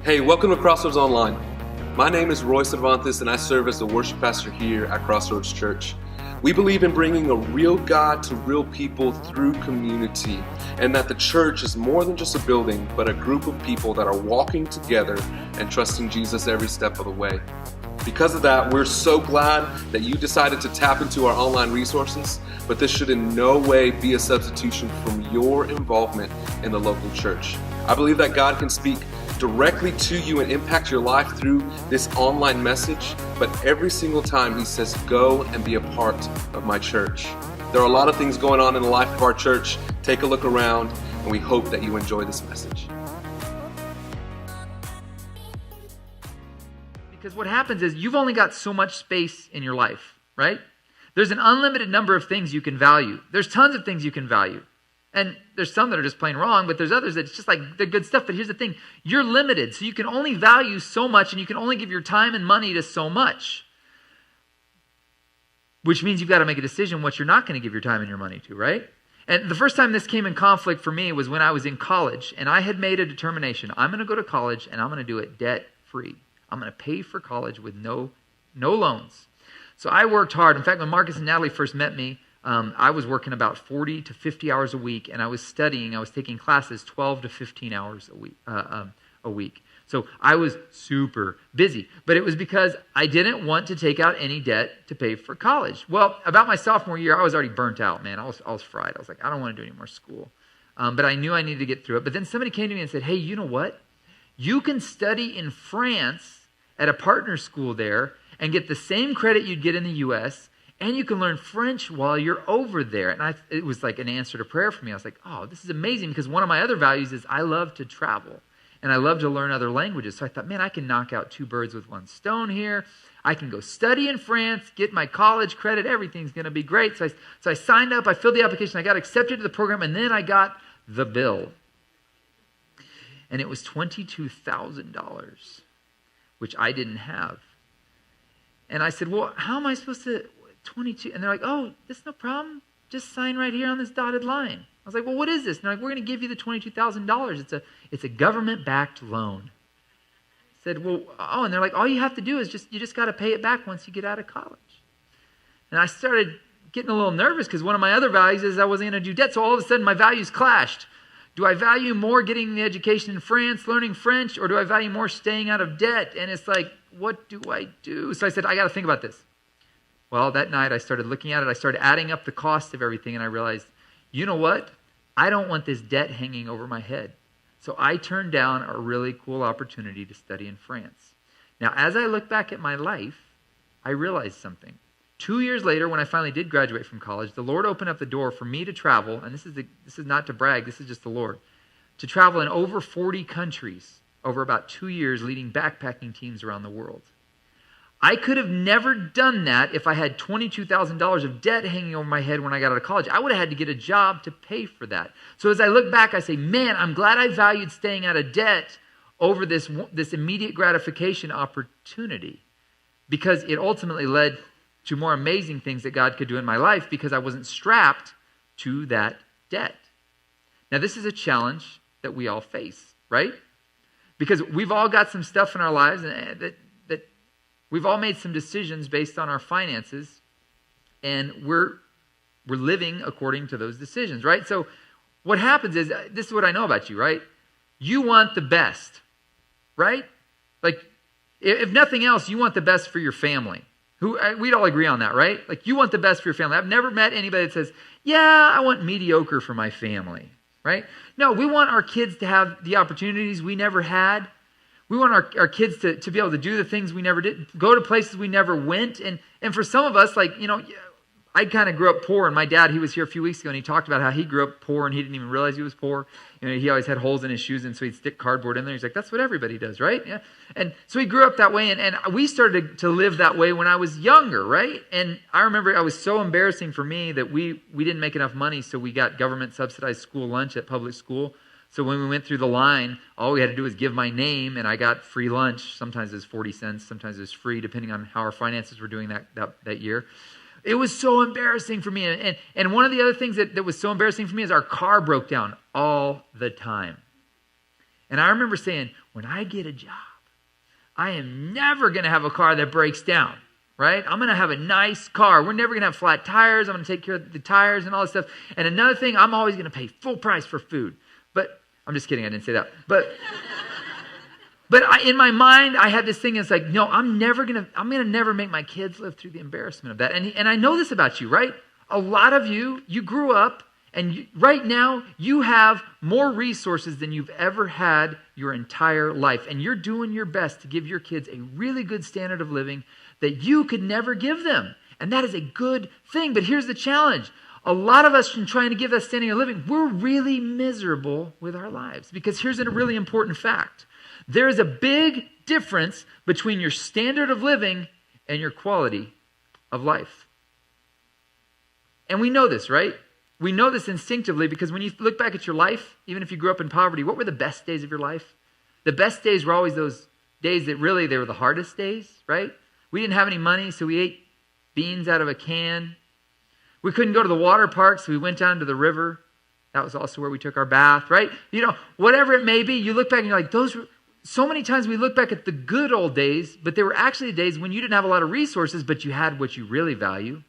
Hey, welcome to Crossroads Online. My name is Roy Cervantes and I serve as the worship pastor here at Crossroads Church. We believe in bringing a real God to real people through community, and that the church is more than just a building, but a group of people that are walking together and trusting Jesus every step of the way. Because of that, we're so glad that you decided to tap into our online resources, but this should in no way be a substitution from your involvement in the local church. I believe that God can speak directly to you and impact your life through this online message, but every single time he says, go and be a part of my church. There are a lot of things going on in the life of our church. Take a look around, and we hope that you enjoy this message. Because what happens is you've only got so much space in your life, right? There's an unlimited number of things you can value. There's tons of things you can value. And there's some that are just plain wrong, but there's others that it's just like they're good stuff. But here's the thing, you're limited. So you can only value so much, and you can only give your time and money to so much. Which means you've got to make a decision what you're not going to give your time and your money to, right? And the first time this came in conflict for me was when I was in college, and I had made a determination. I'm going to go to college, and I'm going to do it debt-free. I'm going to pay for college with no loans. So I worked hard. In fact, when Marcus and Natalie first met me, I was working about 40 to 50 hours a week, and I was studying. I was taking classes 12 to 15 hours a week. So I was super busy, but it was because I didn't want to take out any debt to pay for college. Well, about my sophomore year, I was already burnt out, man. I was fried. I was like, I don't want to do any more school. But I knew I needed to get through it. But then somebody came to me and said, hey, you know what? You can study in France at a partner school there and get the same credit you'd get in the U.S., and you can learn French while you're over there. And it was like an answer to prayer for me. I was like, oh, this is amazing, because one of my other values is I love to travel, and I love to learn other languages. So I thought, man, I can knock out two birds with one stone here. I can go study in France, get my college credit. Everything's going to be great. So I signed up. I filled the application. I got accepted to the program, and then I got the bill. And it was $22,000, which I didn't have. And I said, well, how am I supposed to... 22, and they're like, oh, that's no problem. Just sign right here on this dotted line. I was like, well, what is this? And they're like, we're going to give you the $22,000. It's a government-backed loan. I said, well, oh, and they're like, all you have to do is you just got to pay it back once you get out of college. And I started getting a little nervous, because one of my other values is I wasn't going to do debt. So all of a sudden my values clashed. Do I value more getting the education in France, learning French, or do I value more staying out of debt? And it's like, what do I do? So I said, I got to think about this. Well, that night I started looking at it. I started adding up the cost of everything, and I realized, you know what? I don't want this debt hanging over my head. So I turned down a really cool opportunity to study in France. Now, as I look back at my life, I realized something. 2 years later, when I finally did graduate from college, the Lord opened up the door for me to travel, and this is not to brag, this is just the Lord, to travel in over 40 countries over about 2 years, leading backpacking teams around the world. I could have never done that if I had $22,000 of debt hanging over my head when I got out of college. I would have had to get a job to pay for that. So as I look back, I say, man, I'm glad I valued staying out of debt over this immediate gratification opportunity, because it ultimately led to more amazing things that God could do in my life, because I wasn't strapped to that debt. Now, this is a challenge that we all face, right? Because we've all got some stuff in our lives that we've all made some decisions based on our finances, and we're living according to those decisions, right? So what happens is, this is what I know about you, right? You want the best, right? Like, if nothing else, you want the best for your family. We'd all agree on that, right? Like, you want the best for your family. I've never met anybody that says, yeah, I want mediocre for my family, right? No, we want our kids to have the opportunities we never had. We want our kids to be able to do the things we never did, go to places we never went. And for some of us, like, you know, I kind of grew up poor, and my dad, he was here a few weeks ago, and he talked about how he grew up poor, and he didn't even realize he was poor. You know, he always had holes in his shoes, and so he'd stick cardboard in there. He's like, that's what everybody does, right? Yeah. And so he grew up that way, and we started to live that way when I was younger, right? And I remember it was so embarrassing for me that we didn't make enough money, so we got government-subsidized school lunch at public school. So when we went through the line, all we had to do was give my name, and I got free lunch. Sometimes it was 40 cents, sometimes it was free, depending on how our finances were doing that year. It was so embarrassing for me. And one of the other things that was so embarrassing for me is our car broke down all the time. And I remember saying, when I get a job, I am never going to have a car that breaks down, right? I'm going to have a nice car. We're never going to have flat tires. I'm going to take care of the tires and all this stuff. And another thing, I'm always going to pay full price for food. But I'm just kidding. I didn't say that. But in my mind, I had this thing. It's like, no, I'm going to never make my kids live through the embarrassment of that. And I know this about you, right? A lot of you grew up, and right now, you have more resources than you've ever had your entire life. And you're doing your best to give your kids a really good standard of living that you could never give them. And that is a good thing. But here's the challenge. A lot of us, in trying to give that standard of living, we're really miserable with our lives. Because here's a really important fact. There is a big difference between your standard of living and your quality of life. And we know this, right? We know this instinctively because when you look back at your life, even if you grew up in poverty, what were the best days of your life? The best days were always those days that really, they were the hardest days, right? We didn't have any money, so we ate beans out of a can. We couldn't go to the water park, so we went down to the river. That was also where we took our bath, right? You know, whatever it may be, you look back and you're like, so many times we look back at the good old days, but they were actually the days when you didn't have a lot of resources, but you had what you really value.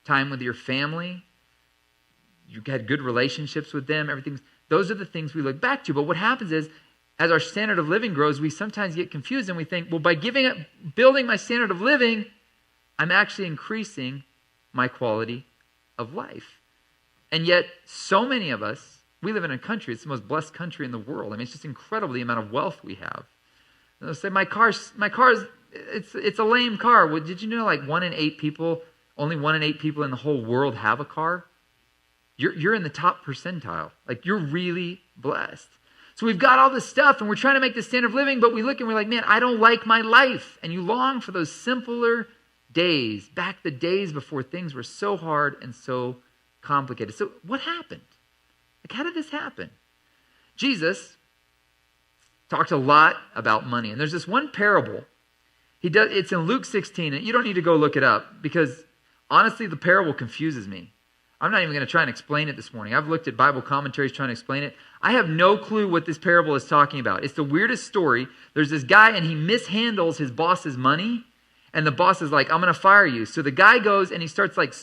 Time with your family. You had good relationships with them, everything. Those are the things we look back to. But what happens is, as our standard of living grows, we sometimes get confused and we think, well, by building my standard of living, I'm actually increasing my quality of life. And yet, so many of us, we live in a country, it's the most blessed country in the world. I mean, it's just incredible the amount of wealth we have. And they'll say, my car is, it's a lame car. Well, did you know like only 1 in 8 people in the whole world have a car? You're in the top percentile. Like, you're really blessed. So we've got all this stuff, and we're trying to make the standard of living, but we look and we're like, man, I don't like my life. And you long for those simpler days, back the days before things were so hard and so complicated. So what happened? Like, how did this happen? Jesus talked a lot about money. And there's this one parable. It's in Luke 16, and you don't need to go look it up, because honestly, the parable confuses me. I'm not even going to try and explain it this morning. I've looked at Bible commentaries trying to explain it. I have no clue what this parable is talking about. It's the weirdest story. There's this guy, and he mishandles his boss's money, and the boss is like, I'm going to fire you. So the guy goes, and he starts like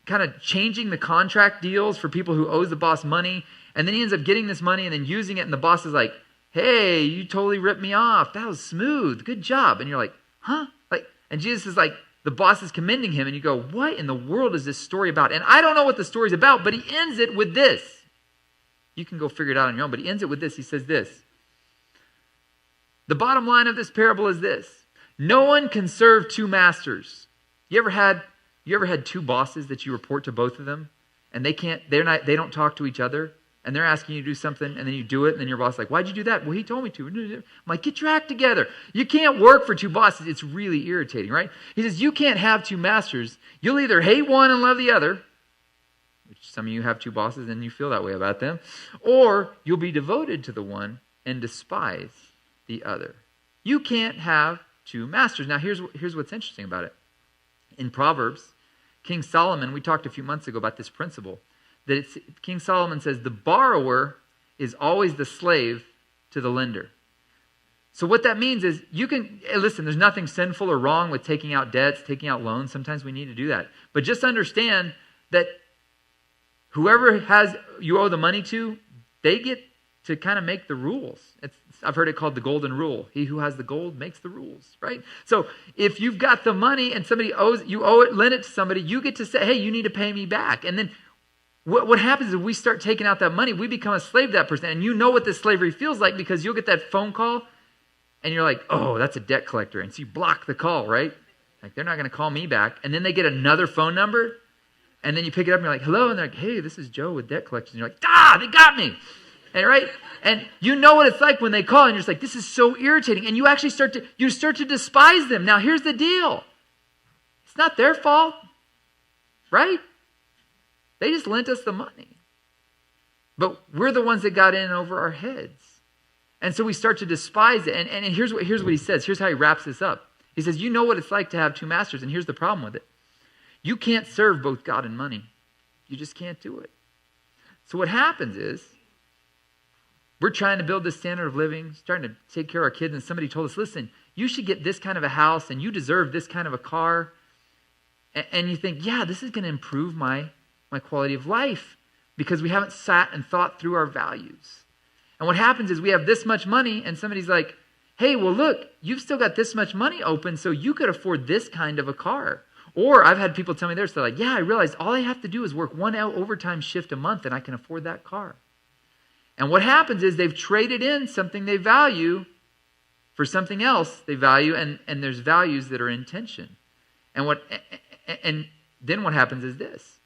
kind of changing the contract deals for people who owes the boss money, and then he ends up getting this money and then using it, and the boss is like, hey, you totally ripped me off. That was smooth. Good job. And you're like, huh? And Jesus is like, the boss is commending him, and you go, what in the world is this story about? And I don't know what the story's about, but he ends it with this. You can go figure it out on your own, but he ends it with this. He says this. The bottom line of this parable is this. No one can serve two masters. You ever had two bosses that you report to both of them, and they don't talk to each other, and they're asking you to do something, and then you do it, and then your boss is like, why'd you do that? Well, he told me to. I'm like, get your act together. You can't work for two bosses. It's really irritating, right? He says, you can't have two masters. You'll either hate one and love the other, which some of you have two bosses and you feel that way about them, or you'll be devoted to the one and despise the other. You can't have two masters. Now, here's what's interesting about it. In Proverbs, King Solomon, we talked a few months ago about this principle, that King Solomon says the borrower is always the slave to the lender. So what that means is listen, there's nothing sinful or wrong with taking out debts, taking out loans. Sometimes we need to do that. But just understand that whoever you owe the money to, they get to kind of make the rules. I've heard it called the golden rule. He who has the gold makes the rules, right? So if you've got the money and somebody lend it to somebody, you get to say, hey, you need to pay me back. And then what happens is we start taking out that money, we become a slave to that person. And you know what this slavery feels like, because you'll get that phone call and you're like, oh, that's a debt collector. And so you block the call, right? Like, they're not going to call me back. And then they get another phone number, and then you pick it up and you're like, hello. And they're like, hey, this is Joe with debt collection. And you're like, they got me. And right? And you know what it's like when they call and you're just like, this is so irritating. And you actually start to despise them. Now, here's the deal. It's not their fault, right? They just lent us the money. But we're the ones that got in over our heads. And so we start to despise it. And here's what he says. Here's how he wraps this up. He says, you know what it's like to have two masters. And here's the problem with it. You can't serve both God and money. You just can't do it. So what happens is, We're trying to build this standard of living, starting to take care of our kids, and somebody told us, listen, you should get this kind of a house, and you deserve this kind of a car. And you think, yeah, this is going to improve my quality of life because we haven't sat and thought through our values. And what happens is we have this much money, and somebody's like, hey, well, look, you've still got this much money open, so you could afford this kind of a car. Or I've had people tell me they're like, yeah, I realized all I have to do is work 1 hour overtime shift a month, and I can afford that car. And what happens is they've traded in something they value for something else they value, and there's values that are in tension. And then what happens is this.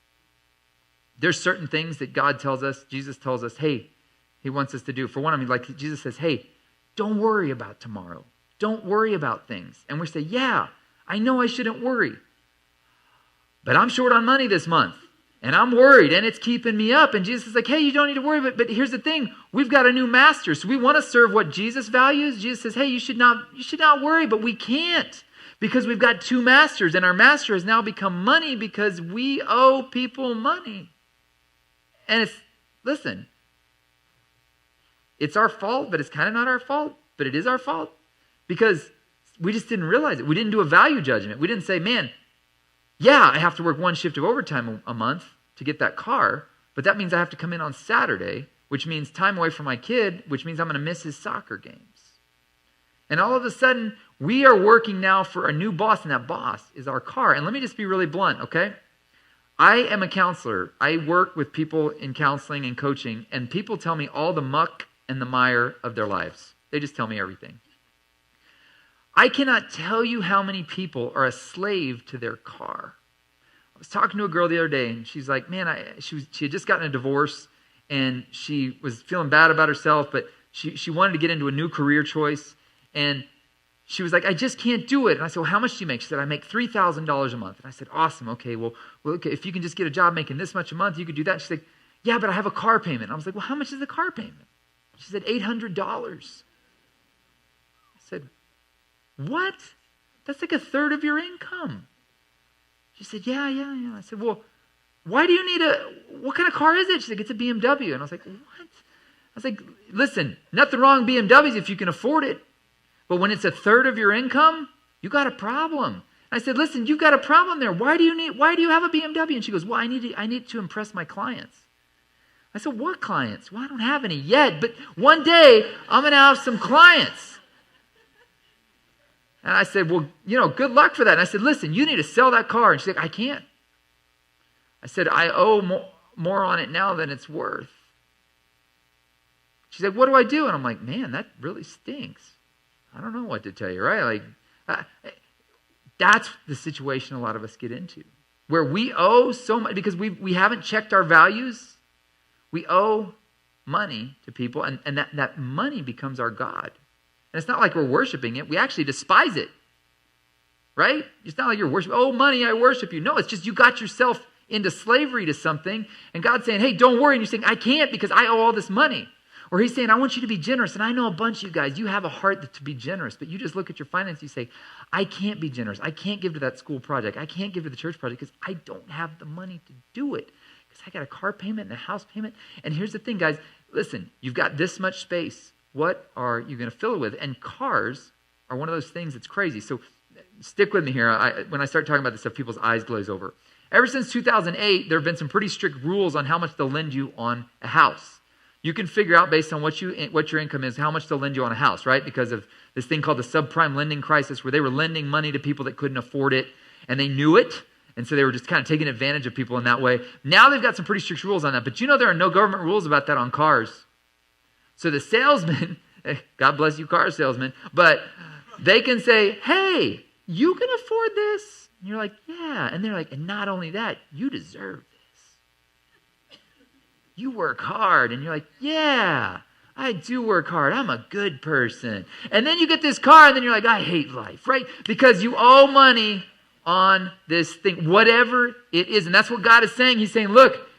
There's certain things that God tells us, Jesus tells us, hey, he wants us to do. For one, I mean, like Jesus says, hey, don't worry about tomorrow. Don't worry about things. And we say, yeah, I know I shouldn't worry. But I'm short on money this month. And I'm worried, and it's keeping me up. And Jesus is like, hey, you don't need to worry. But here's the thing. We've got a new master. So we want to serve what Jesus values. Jesus says, hey, you should not worry, but we can't. Because we've got two masters, and our master has now become money because we owe people money. And listen, it's our fault, but it's kind of not our fault, but it is our fault because we just didn't realize it. We didn't do a value judgment. We didn't say, man, yeah, I have to work 1 shift of overtime a month to get that car, but that means I have to come in on Saturday, which means time away from my kid, which means I'm going to miss his soccer games. And all of a sudden, we are working now for a new boss, and that boss is our car. And let me just be really blunt, okay? I am a counselor. I work with people in counseling and coaching, and people tell me all the muck and the mire of their lives. They just tell me everything. I cannot tell you how many people are a slave to their car. I was talking to a girl the other day, and she's like, man, she had just gotten a divorce, and she was feeling bad about herself, but she wanted to get into a new career choice, and she was like, I just can't do it. And I said, well, how much do you make? She said, I make $3,000 a month. And I said, awesome. Okay, well, okay, if you can just get a job making this much a month, you could do that. She's like, yeah, but I have a car payment. And I was like, well, how much is the car payment? She said, $800. I said, what? That's like a third of your income. She said, yeah. I said, well, why do you need what kind of car is it? She's like, it's a BMW. And I was like, what? I was like, listen, nothing wrong with BMWs if you can afford it. But when it's a third of your income, you got a problem. I said, listen, you've got a problem there. Why do you have a BMW? And she goes, well, I need to impress my clients. I said, what clients? Well, I don't have any yet, but one day I'm going to have some clients. And I said, well, good luck for that. And I said, listen, you need to sell that car. And she's like, I can't. I said, I owe more on it now than it's worth. She's like, what do I do? And I'm like, man, that really stinks. I don't know what to tell you, right? That's the situation a lot of us get into, where we owe so much because we haven't checked our values. We owe money to people, and that money becomes our God. And it's not like we're worshiping it. We actually despise it, right? It's not like you're worshiping, oh, money, I worship you. No, it's just you got yourself into slavery to something, and God's saying, hey, don't worry. And you're saying, I can't because I owe all this money. Or he's saying, I want you to be generous. And I know a bunch of you guys, you have a heart to be generous, but you just look at your finances, you say, I can't be generous. I can't give to that school project. I can't give to the church project because I don't have the money to do it. Because I got a car payment and a house payment. And here's the thing, guys. Listen, you've got this much space. What are you going to fill it with? And cars are one of those things that's crazy. So stick with me here. When I start talking about this stuff, people's eyes glaze over. Ever since 2008, there have been some pretty strict rules on how much they'll lend you on a house. You can figure out based on what your income is, how much they'll lend you on a house, right? Because of this thing called the subprime lending crisis where they were lending money to people that couldn't afford it and they knew it. And so they were just kind of taking advantage of people in that way. Now they've got some pretty strict rules on that. But there are no government rules about that on cars. So the salesman, God bless you car salesman, but they can say, hey, you can afford this? And you're like, yeah. And they're like, and not only that, you deserve this. You work hard. And you're like, yeah, I do work hard. I'm a good person. And then you get this car and then you're like, I hate life, right? Because you owe money on this thing, whatever it is. And that's what God is saying. He's saying, look,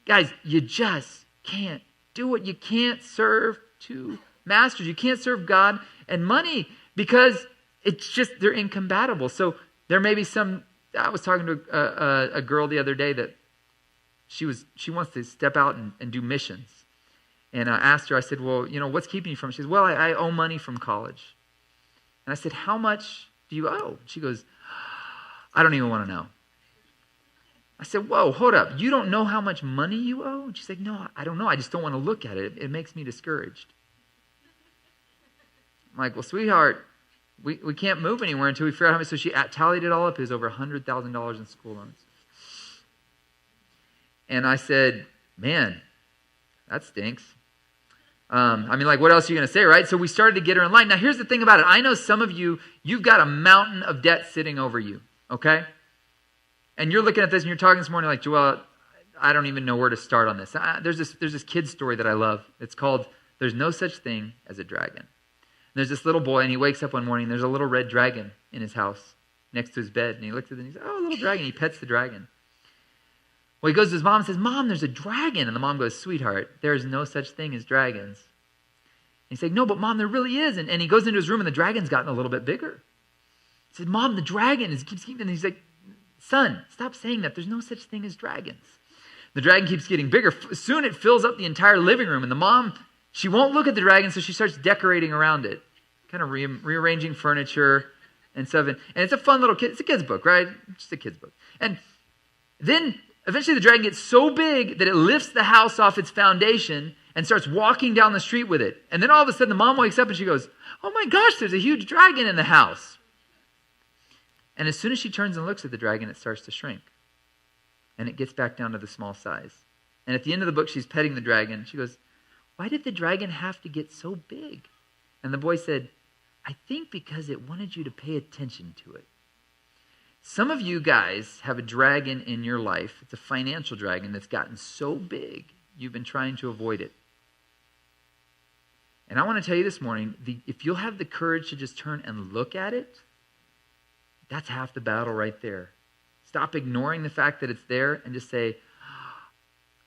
guys, you just can't do it. You can't serve two masters. You can't serve God and money because it's just, they're incompatible. So there may be I was talking to a girl the other day that she wants to step out and do missions. And I asked her, I said, well, what's keeping you from it? She says, well, I owe money from college. And I said, how much do you owe? She goes, I don't even want to know. I said, whoa, hold up. You don't know how much money you owe? And she's like, no, I don't know. I just don't want to look at it. It makes me discouraged. I'm like, well, sweetheart, we can't move anywhere until we figure out how much. So she tallied it all up. It was over $100,000 in school loans. And I said, man, that stinks. What else are you going to say, right? So we started to get her in line. Now, here's the thing about it. I know some of you, you've got a mountain of debt sitting over you, okay? And you're looking at this and you're talking this morning like, Joel, I don't even know where to start on this. There's this kid's story that I love. It's called There's No Such Thing as a Dragon. And there's this little boy, and he wakes up one morning, and there's a little red dragon in his house next to his bed. And he looks at it and he says, oh, a little dragon. He pets the dragon. Well, he goes to his mom and says, Mom, there's a dragon. And the mom goes, sweetheart, there is no such thing as dragons. And he's like, no, but Mom, there really is. And he goes into his room, and the dragon's gotten a little bit bigger. He said, Mom, the dragon keeps keeping. And he's like, son, stop saying that. There's no such thing as dragons. The dragon keeps getting bigger. Soon it fills up the entire living room. And the mom, she won't look at the dragon, so she starts decorating around it, kind of rearranging furniture and stuff. And it's a fun little kid. It's a kid's book, right? Just a kid's book. And then eventually the dragon gets so big that it lifts the house off its foundation and starts walking down the street with it. And then all of a sudden the mom wakes up and she goes, oh my gosh, there's a huge dragon in the house. And as soon as she turns and looks at the dragon, it starts to shrink. And it gets back down to the small size. And at the end of the book, she's petting the dragon. She goes, why did the dragon have to get so big? And the boy said, I think because it wanted you to pay attention to it. Some of you guys have a dragon in your life. It's a financial dragon that's gotten so big, you've been trying to avoid it. And I want to tell you this morning, if you'll have the courage to just turn and look at it, that's half the battle right there. Stop ignoring the fact that it's there and just say,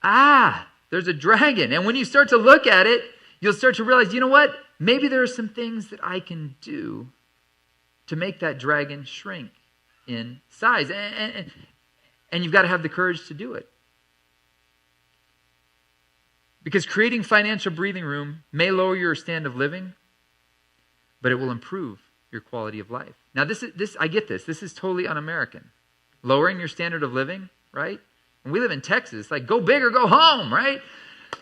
there's a dragon. And when you start to look at it, you'll start to realize, you know what? Maybe there are some things that I can do to make that dragon shrink in size. And you've got to have the courage to do it. Because creating financial breathing room may lower your standard of living, but it will improve your quality of life. Now, I get this. This is totally un-American. Lowering your standard of living, right? And we live in Texas. Like, go big or go home, right?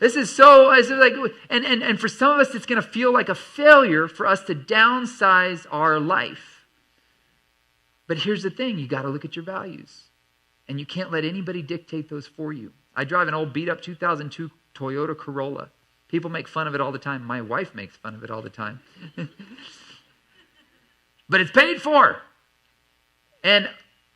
This is and for some of us, it's going to feel like a failure for us to downsize our life. But here's the thing. You got to look at your values. And you can't let anybody dictate those for you. I drive an old beat-up 2002 Toyota Corolla. People make fun of it all the time. My wife makes fun of it all the time. But it's paid for. And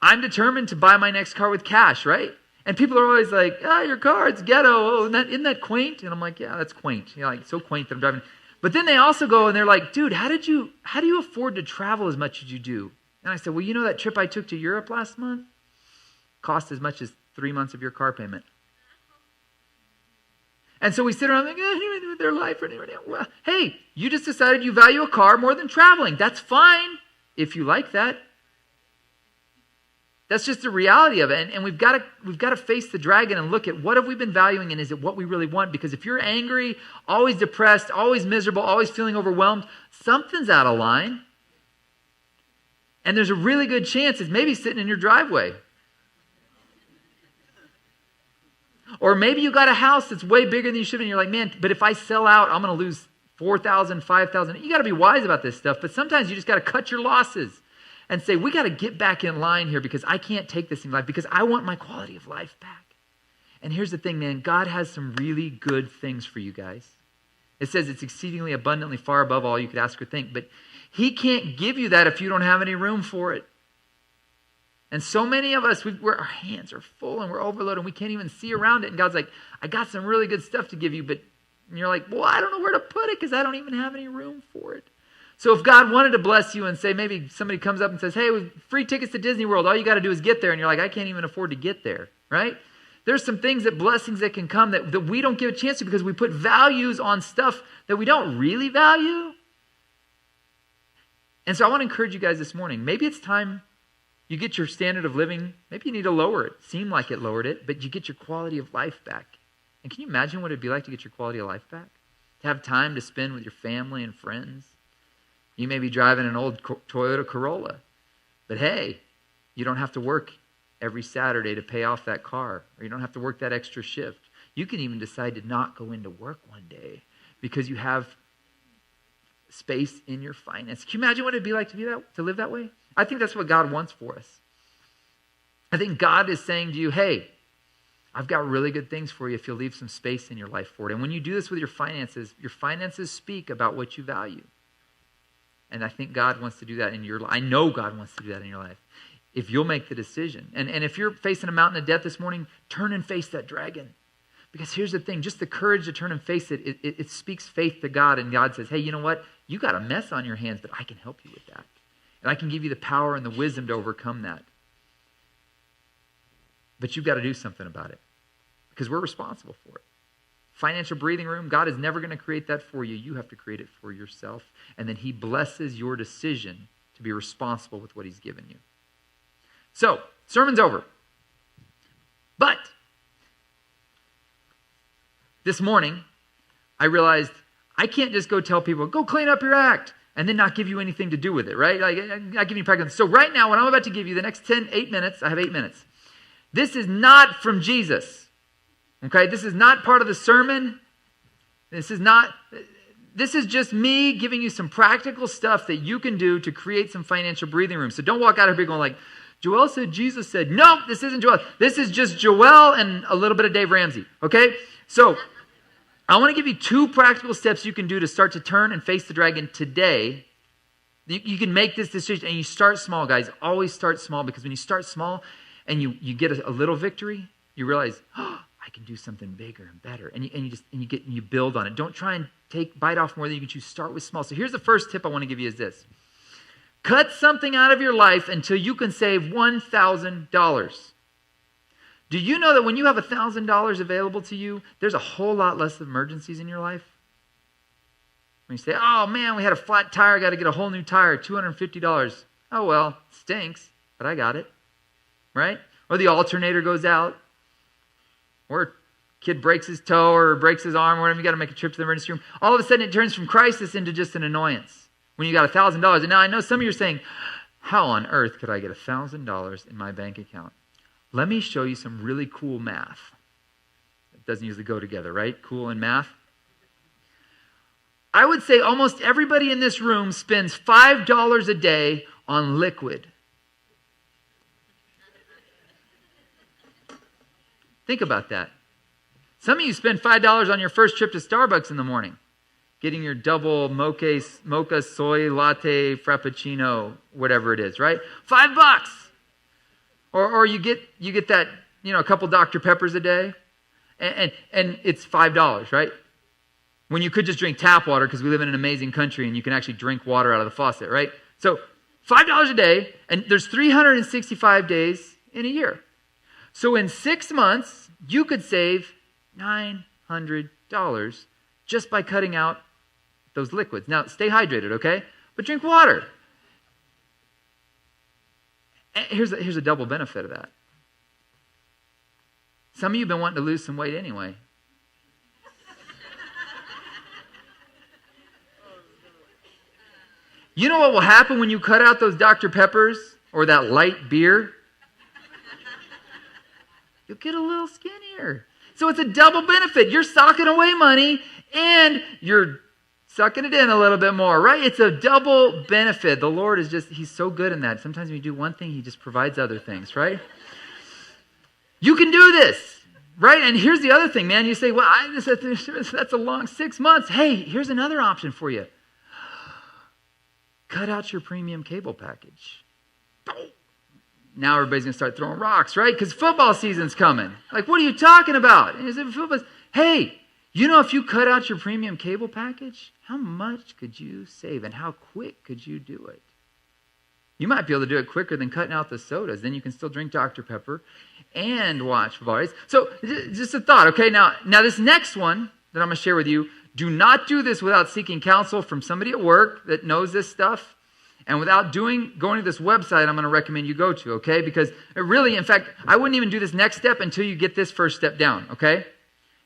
I'm determined to buy my next car with cash, right? And people are always like, your car, it's ghetto. Oh, isn't that quaint? And I'm like, yeah, that's quaint. So quaint that I'm driving. But then they also go and they're like, dude, how do you afford to travel as much as you do? And I said, well, that trip I took to Europe last month cost as much as 3 months of your car payment. And so we sit around like, their life. Well, hey, you just decided you value a car more than traveling. That's fine if you like that. That's just the reality of it. And we've got to face the dragon and look at what have we been valuing and is it what we really want? Because if you're angry, always depressed, always miserable, always feeling overwhelmed, something's out of line. And there's a really good chance it's maybe sitting in your driveway. Or maybe you got a house that's way bigger than you should, and you're like, man, but if I sell out, I'm going to lose $4,000, $5,000. You got to be wise about this stuff, but sometimes you just got to cut your losses and say, we got to get back in line here because I can't take this in life because I want my quality of life back. And here's the thing, man, God has some really good things for you guys. It says it's exceedingly abundantly far above all you could ask or think, but he can't give you that if you don't have any room for it. And so many of us, our hands are full and we're overloaded and we can't even see around it. And God's like, I got some really good stuff to give you, but you're like, well, I don't know where to put it because I don't even have any room for it. So if God wanted to bless you and say, maybe somebody comes up and says, hey, with free tickets to Disney World, all you got to do is get there. And you're like, I can't even afford to get there, right? There's some blessings that can come that we don't give a chance to because we put values on stuff that we don't really value. And so I want to encourage you guys this morning. Maybe it's time you get your standard of living. Maybe you need to lower it. Seemed like it lowered it, but you get your quality of life back. And can you imagine what it'd be like to get your quality of life back? to have time to spend with your family and friends. You may be driving an old Toyota Corolla, but hey, you don't have to work every Saturday to pay off that car, or you don't have to work that extra shift. You can even decide to not go into work one day because you have space in your finance. Can you imagine what it'd be like to live that way? I think that's what God wants for us. I think God is saying to you, hey, I've got really good things for you if you'll leave some space in your life for it. And when you do this with your finances speak about what you value. And I think God wants to do that in your life. I know God wants to do that in your life. If you'll make the decision. And if you're facing a mountain of debt this morning, turn and face that dragon. Because here's the thing, just the courage to turn and face it, it speaks faith to God. And God says, hey, you know what? You got a mess on your hands, but I can help you with that. And I can give you the power and the wisdom to overcome that. But you've got to do something about it. Because we're responsible for it. Financial breathing room, God is never going to create that for you. You have to create it for yourself. And then he blesses your decision to be responsible with what he's given you. So, sermon's over. But this morning, I realized I can't just go tell people, go clean up your act, and then not give you anything to do with it, right? Like, I'm not giving you practice. So right now, what I'm about to give you, the next 8 minutes, I have 8 minutes. This is not from Jesus. Okay? This is not part of the sermon. This is just me giving you some practical stuff that you can do to create some financial breathing room. So don't walk out of here going like, Joel said, Jesus said, no, this isn't Joel. This is just Joel and a little bit of Dave Ramsey. Okay? So I want to give you 2 practical steps you can do to start to turn and face the dragon today. You can make this decision, and you start small, guys. Always start small, because when you start small and you get a little victory, you realize, oh, I can do something bigger and better. And you build on it. Don't try and bite off more than you can chew. Start with small. So here's the first tip I want to give you is this. Cut something out of your life until you can save $1,000. Do you know that when you have $1,000 available to you, there's a whole lot less emergencies in your life? When you say, oh man, we had a flat tire, got to get a whole new tire, $250. Oh well, stinks, but I got it, right? Or the alternator goes out, or a kid breaks his toe or breaks his arm, or whatever, you got to make a trip to the emergency room. All of a sudden it turns from crisis into just an annoyance when you got $1,000. And now I know some of you are saying, how on earth could I get $1,000 in my bank account? Let me show you some really cool math. It doesn't usually go together, right? Cool and math. I would say almost everybody in this room spends $5 a day on liquid. Think about that. Some of you spend $5 on your first trip to Starbucks in the morning, getting your double mocha soy latte frappuccino, whatever it is, right? $5. Or you get that, a couple Dr. Peppers a day, and it's $5, right? When you could just drink tap water, because we live in an amazing country and you can actually drink water out of the faucet, right? So $5 a day, and there's 365 days in a year. So in 6 months, you could save $900 just by cutting out those liquids. Now, stay hydrated, okay? But drink water. And here's a double benefit of that. Some of you have been wanting to lose some weight anyway. You know what will happen when you cut out those Dr. Peppers or that light beer? You'll get a little skinnier. So it's a double benefit. You're socking away money and you're sucking it in a little bit more, right? It's a double benefit. The Lord is He's so good in that. Sometimes when you do one thing, He just provides other things, right? You can do this, right? And here's the other thing, man. You say, well, that's a long 6 months. Hey, here's another option for you. Cut out your premium cable package. Now everybody's going to start throwing rocks, right? Because football season's coming. Like, what are you talking about? Hey, if you cut out your premium cable package, how much could you save and how quick could you do it? You might be able to do it quicker than cutting out the sodas. Then you can still drink Dr. Pepper and watch football race. So just a thought, okay? Now this next one that I'm going to share with you, do not do this without seeking counsel from somebody at work that knows this stuff. And without going to this website I'm going to recommend you go to, okay? Because it really, in fact, I wouldn't even do this next step until you get this first step down, okay?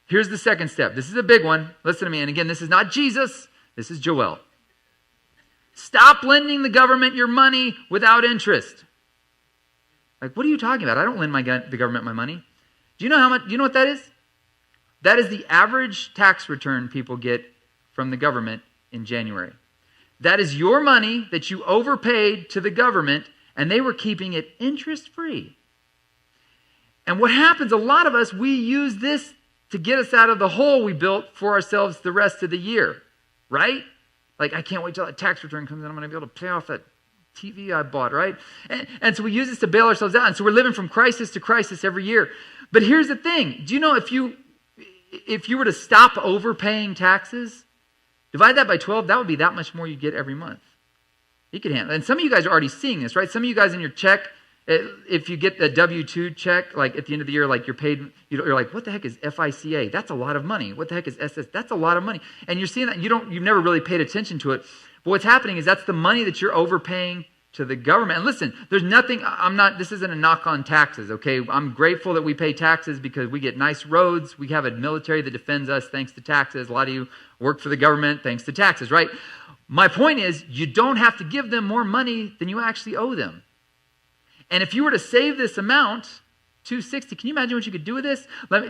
Here's the second step. This is a big one. Listen to me. And again, this is not Jesus. This is Joel. Stop lending the government your money without interest. Like, what are you talking about? I don't lend the government my money. Do you know how much? Do you know what that is? That is the average tax return people get from the government in January. That is your money that you overpaid to the government, and they were keeping it interest-free. And what happens, a lot of us, we use this to get us out of the hole we built for ourselves the rest of the year, right? Like, I can't wait till that tax return comes in. I'm going to be able to pay off that TV I bought, right? And so we use this to bail ourselves out. And so we're living from crisis to crisis every year. But here's the thing. Do you know if you were to stop overpaying taxes, divide that by 12, that would be that much more you get every month. You could handle it. And some of you guys are already seeing this, right? Some of you guys in your check, if you get the W-2 check, like at the end of the year, like you're paid, you're like, what the heck is FICA? That's a lot of money. What the heck is SS? That's a lot of money. And you're seeing that, you've never really paid attention to it. But what's happening is that's the money that you're overpaying to the government. And listen, there's nothing, this isn't a knock on taxes, okay? I'm grateful that we pay taxes because we get nice roads. We have a military that defends us thanks to taxes. A lot of you work for the government thanks to taxes, right? My point is, you don't have to give them more money than you actually owe them. And if you were to save this amount, $260, can you imagine what you could do with this?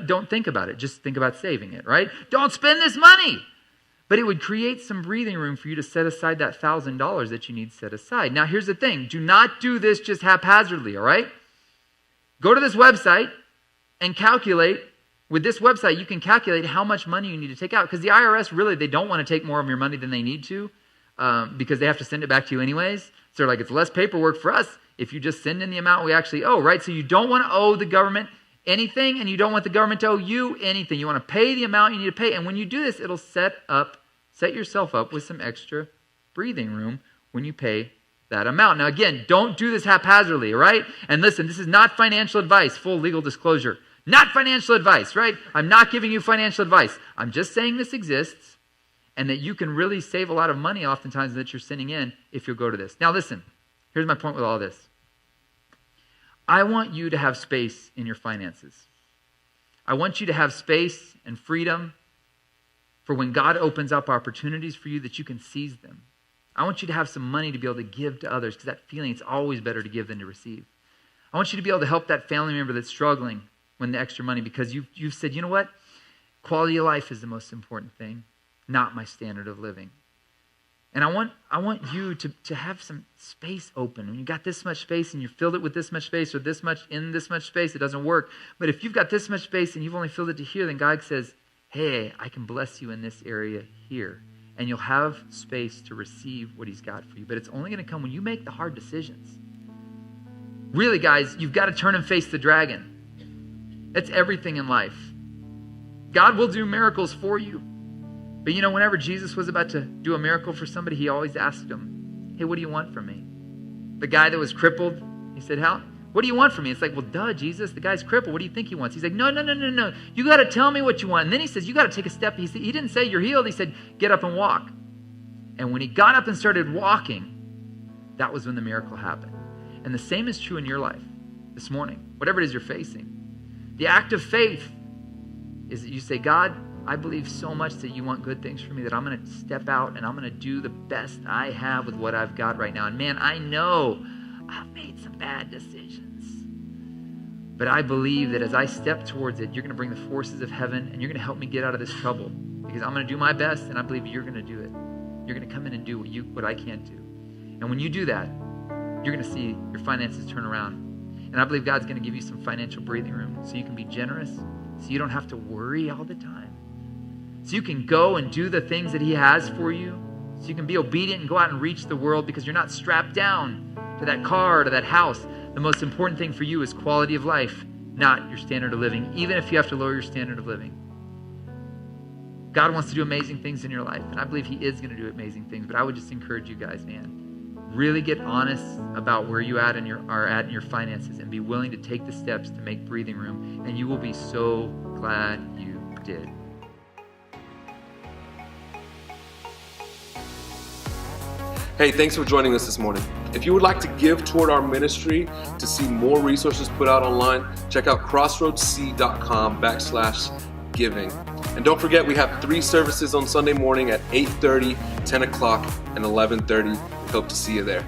Don't think about it. Just think about saving it, right? Don't spend this money. But it would create some breathing room for you to set aside that $1,000 that you need set aside. Now, here's the thing. Do not do this just haphazardly, all right? Go to this website and calculate. With this website, you can calculate how much money you need to take out. Because the IRS, really, they don't want to take more of your money than they need to because they have to send it back to you anyways. So they're like, it's less paperwork for us if you just send in the amount we actually owe, right? So you don't want to owe the government anything, and you don't want the government to owe you anything. You want to pay the amount you need to pay. And when you do this, it'll set yourself up with some extra breathing room when you pay that amount. Now, again, don't do this haphazardly, all right? And listen, this is not financial advice, full legal disclosure. Not financial advice, right? I'm not giving you financial advice. I'm just saying this exists and that you can really save a lot of money oftentimes that you're sending in if you'll go to this. Now, listen, here's my point with all this. I want you to have space in your finances. I want you to have space and freedom for when God opens up opportunities for you that you can seize them. I want you to have some money to be able to give to others because that feeling, it's always better to give than to receive. I want you to be able to help that family member that's struggling when the extra money, because you've said, you know what? Quality of life is the most important thing, not my standard of living. And I want you to have some space open. When you got this much space and you filled it with this much space or this much in this much space, it doesn't work. But if you've got this much space and you've only filled it to here, then God says, hey, I can bless you in this area here. And you'll have space to receive what he's got for you. But it's only going to come when you make the hard decisions. Really, guys, you've got to turn and face the dragon. That's everything in life. God will do miracles for you. But you know, whenever Jesus was about to do a miracle for somebody, he always asked them, hey, what do you want from me? The guy that was crippled, he said, what do you want from me? It's like, well, duh, Jesus, the guy's crippled. What do you think he wants? He's like, no. You got to tell me what you want. And then he says, you got to take a step. He didn't say you're healed. He said, get up and walk. And when he got up and started walking, that was when the miracle happened. And the same is true in your life this morning, whatever it is you're facing. The act of faith is that you say, God, I believe so much that you want good things for me that I'm going to step out and I'm going to do the best I have with what I've got right now. And man, I know I've made some bad decisions. But I believe that as I step towards it, you're going to bring the forces of heaven and you're going to help me get out of this trouble because I'm going to do my best and I believe you're going to do it. You're going to come in and do what I can't do. And when you do that, you're going to see your finances turn around. And I believe God's going to give you some financial breathing room so you can be generous, so you don't have to worry all the time. So you can go and do the things that he has for you, so you can be obedient and go out and reach the world because you're not strapped down to that car or to that house. The most important thing for you is quality of life, not your standard of living, even if you have to lower your standard of living. God wants to do amazing things in your life, and I believe he is going to do amazing things, but I would just encourage you guys, man, really get honest about where you are at in your finances and be willing to take the steps to make breathing room, and you will be so glad you did. Hey, thanks for joining us this morning. If you would like to give toward our ministry to see more resources put out online, check out crossroadsc.com/giving. And don't forget, we have 3 services on Sunday morning at 8:30, 10 o'clock, and 11:30. We hope to see you there.